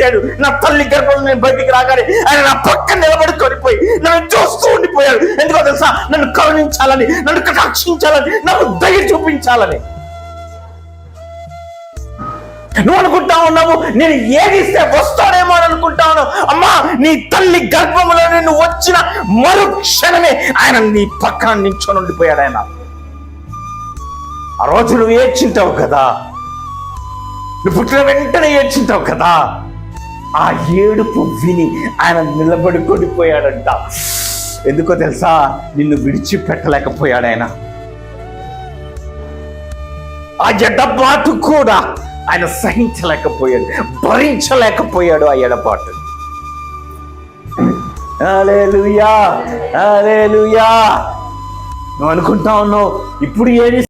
ఏడిచాడు. నా తల్లి గర్భంలో నేను బయటికి రాగానే ఆయన నా పక్కన నిలబడి కొనిపోయి నన్ను చూస్తూ ఉండిపోయాడు. ఎందుకో తెలుసా? నన్ను కరుణించాలని, నన్ను కటాక్షించాలని, నాకు దయ చూపించాలని. నువ్వు అనుకుంటా ఉన్నావు నేను ఏదిస్తే వస్తాడేమో అని అనుకుంటా ఉన్నావు. అమ్మా, నీ తల్లి గర్భంలో నిన్ను వచ్చిన మరుక్షణమే ఆయన నీ పక్కన నించొని ఉండిపోయాడు. ఆయన ఆ రోజు నువ్వు ఏడ్చింటావు కదా, నువ్వు పుట్టిన వెంటనే ఏడ్చింటావు కదా, ఆ ఏడుపు విని ఆయన నిలబడి కొడిపోయాడంట. ఎందుకో తెలుసా? నిన్ను విడిచిపెట్టలేకపోయాడు ఆయన. ఆ ఎడబాటు కూడా ఆయన సహించలేకపోయాడు, భరించలేకపోయాడు ఆ ఎడబాటు. హల్లెలూయా, హల్లెలూయా. నువ్వు అనుకుంటా ఉన్నావు ఇప్పుడు ఏది